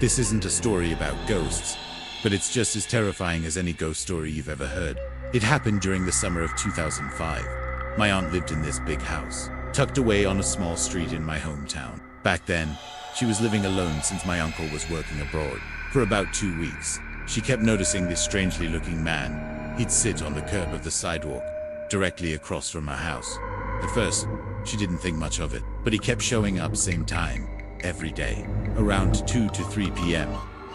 This isn't a story about ghosts, but it's just as terrifying as any ghost story you've ever heard. It happened during the summer of 2005. My aunt lived in this big house, tucked away on a small street in my hometown. Back then, she was living alone since my uncle was working abroad. For about 2 weeks, she kept noticing this strangely looking man. He'd sit on the curb of the sidewalk, directly across from her house. At first, she didn't think much of it, but he kept showing up same time, every day, around 2 to 3 p.m.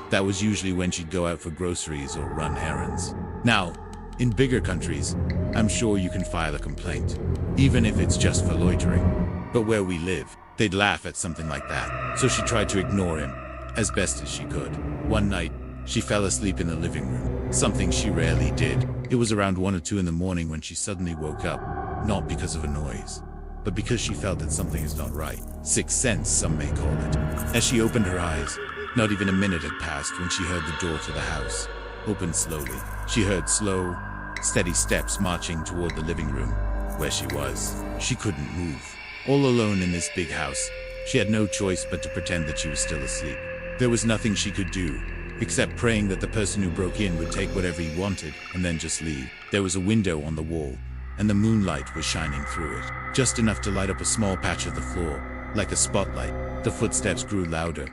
That was usually when she'd go out for groceries or run errands. Now, in bigger countries, I'm sure you can file a complaint, even if it's just for loitering. But where we live, they'd laugh at something like that, so she tried to ignore him as best as she could. One night, she fell asleep in the living room, something she rarely did. It was around 1 or 2 in the morning when she suddenly woke up, not because of a noise, but because she felt that something is not right. Sixth sense, some may call it. As she opened her eyes, not even a minute had passed when she heard the door to the house open slowly. She heard slow, steady steps marching toward the living room where she was. She couldn't move. All alone in this big house, she had no choice but to pretend that she was still asleep. There was nothing she could do, except praying that the person who broke in would take whatever he wanted and then just leave. There was a window on the wall, and the moonlight was shining through it, just enough to light up a small patch of the floor, like a spotlight. The footsteps grew louder,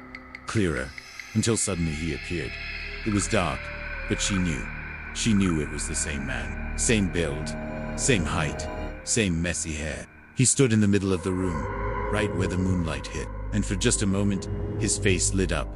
clearer, until suddenly he appeared. It was dark, but she knew it was the same man. Same build, same height, same messy hair. He stood in the middle of the room, right where the moonlight hit, and for just a moment, his face lit up.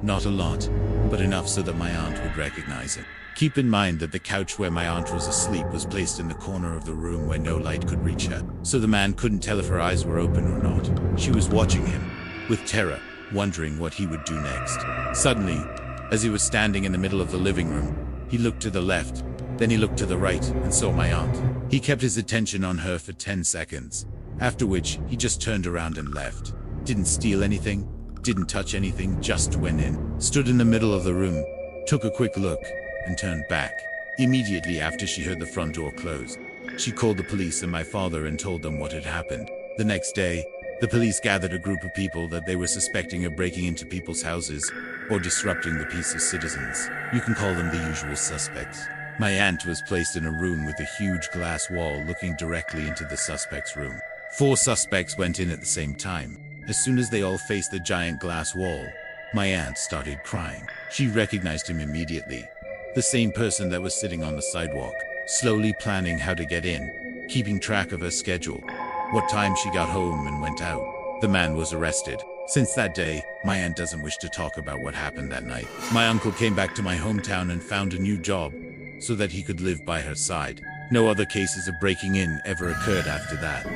Not a lot, but enough so that my aunt would recognize him. Keep in mind that the couch where my aunt was asleep was placed in the corner of the room where no light could reach her, so the man couldn't tell if her eyes were open or not. She was watching him, with terror, wondering what he would do next. Suddenly, as he was standing in the middle of the living room, he looked to the left, then he looked to the right and saw my aunt. He kept his attention on her for 10 seconds, after which he just turned around and left. Didn't steal anything, didn't touch anything, just went in, stood in the middle of the room, took a quick look, and turned back. Immediately after she heard the front door close, she called the police and my father and told them what had happened. The next day, the police gathered a group of people that they were suspecting of breaking into people's houses or disrupting the peace of citizens. You can call them the usual suspects. My aunt was placed in a room with a huge glass wall looking directly into the suspect's room. 4 suspects went in at the same time. As soon as they all faced the giant glass wall, my aunt started crying. She recognized him immediately. The same person that was sitting on the sidewalk, slowly planning how to get in, keeping track of her schedule, what time she got home and went out. The man was arrested. Since that day, my aunt doesn't wish to talk about what happened that night. My uncle came back to my hometown and found a new job so that he could live by her side. No other cases of breaking in ever occurred after that.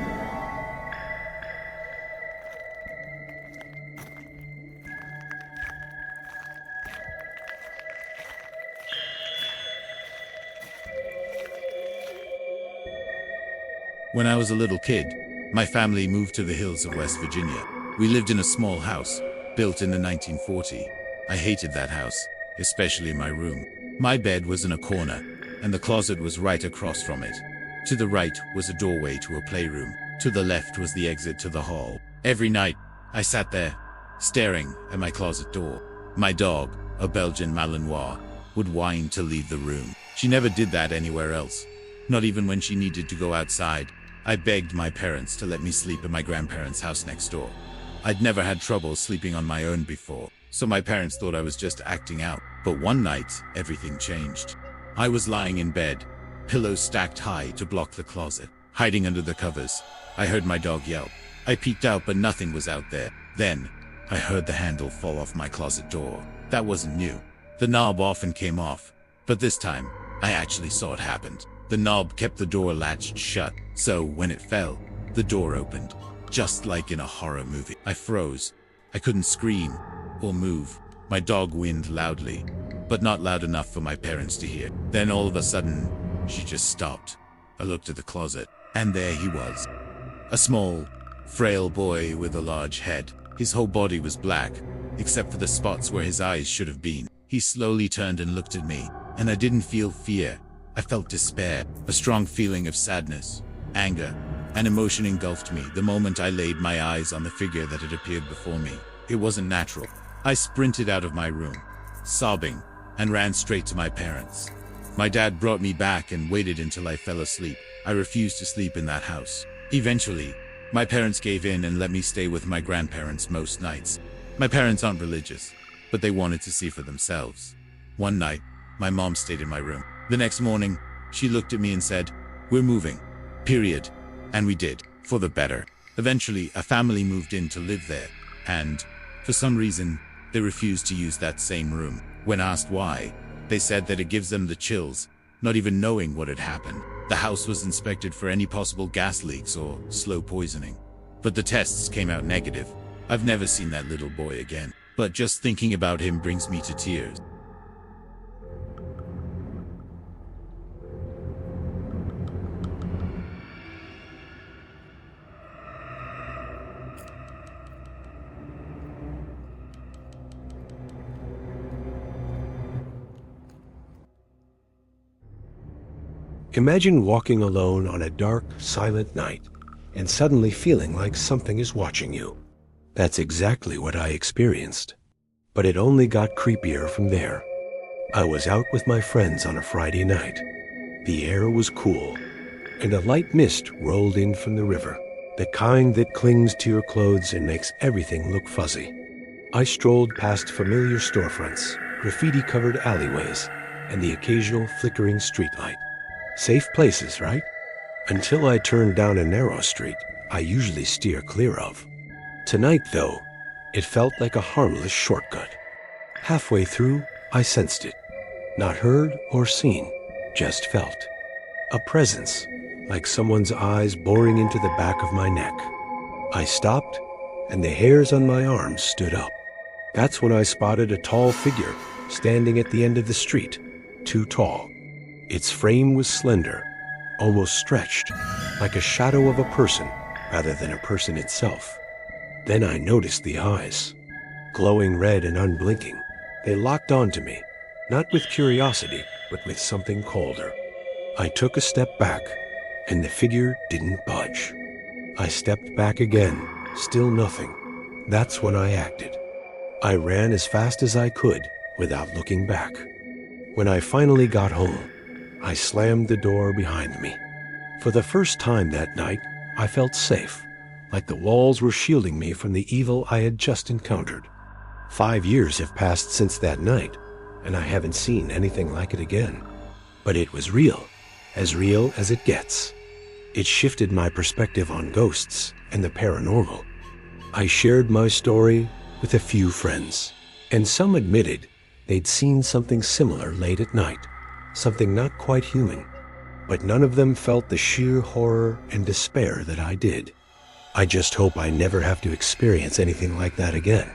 When I was a little kid, my family moved to the hills of West Virginia. We lived in a small house, built in the 1940s. I hated that house, especially my room. My bed was in a corner, and the closet was right across from it. To the right was a doorway to a playroom. To the left was the exit to the hall. Every night, I sat there, staring at my closet door. My dog, a Belgian Malinois, would whine to leave the room. She never did that anywhere else, not even when she needed to go outside. I begged my parents to let me sleep at my grandparents' house next door. I'd never had trouble sleeping on my own before, so my parents thought I was just acting out. But one night, everything changed. I was lying in bed, pillows stacked high to block the closet. Hiding under the covers, I heard my dog yelp. I peeked out, but nothing was out there. Then, I heard the handle fall off my closet door. That wasn't new. The knob often came off, but this time, I actually saw it happen. The knob kept the door latched shut, so when it fell, the door opened, just like in a horror movie. I froze. I couldn't scream or move. My dog whined loudly, but not loud enough for my parents to hear. Then all of a sudden, she just stopped. I looked at the closet, and there he was. A small, frail boy with a large head. His whole body was black, except for the spots where his eyes should have been. He slowly turned and looked at me, and I didn't feel fear. I felt despair, a strong feeling of sadness, anger, and emotion engulfed me the moment I laid my eyes on the figure that had appeared before me. It wasn't natural. I sprinted out of my room, sobbing, and ran straight to my parents. My dad brought me back and waited until I fell asleep. I refused to sleep in that house. Eventually, my parents gave in and let me stay with my grandparents most nights. My parents aren't religious, but they wanted to see for themselves. One night, my mom stayed in my room. The next morning, she looked at me and said, "We're moving. Period." And we did, for the better. Eventually, a family moved in to live there, and, for some reason, they refused to use that same room. When asked why, they said that it gives them the chills, not even knowing what had happened. The house was inspected for any possible gas leaks or slow poisoning, but the tests came out negative. I've never seen that little boy again, but just thinking about him brings me to tears. Imagine walking alone on a dark, silent night and suddenly feeling like something is watching you. That's exactly what I experienced. But it only got creepier from there. I was out with my friends on a Friday night. The air was cool, and a light mist rolled in from the river, the kind that clings to your clothes and makes everything look fuzzy. I strolled past familiar storefronts, graffiti-covered alleyways, and the occasional flickering streetlight. Safe places, right? Until I turned down a narrow street I usually steer clear of. Tonight, though, it felt like a harmless shortcut. Halfway through, I sensed it. Not heard or seen, just felt. A presence, like someone's eyes boring into the back of my neck. I stopped, and the hairs on my arms stood up. That's when I spotted a tall figure standing at the end of the street, too tall. Its frame was slender, almost stretched, like a shadow of a person rather than a person itself. Then I noticed the eyes. Glowing red and unblinking, they locked onto me, not with curiosity, but with something colder. I took a step back, and the figure didn't budge. I stepped back again, still nothing. That's when I acted. I ran as fast as I could without looking back. When I finally got home, I slammed the door behind me. For the first time that night, I felt safe, like the walls were shielding me from the evil I had just encountered. 5 years have passed since that night, and I haven't seen anything like it again. But it was real as it gets. It shifted my perspective on ghosts and the paranormal. I shared my story with a few friends, and some admitted they'd seen something similar late at night. Something not quite human, but none of them felt the sheer horror and despair that I did. I just hope I never have to experience anything like that again.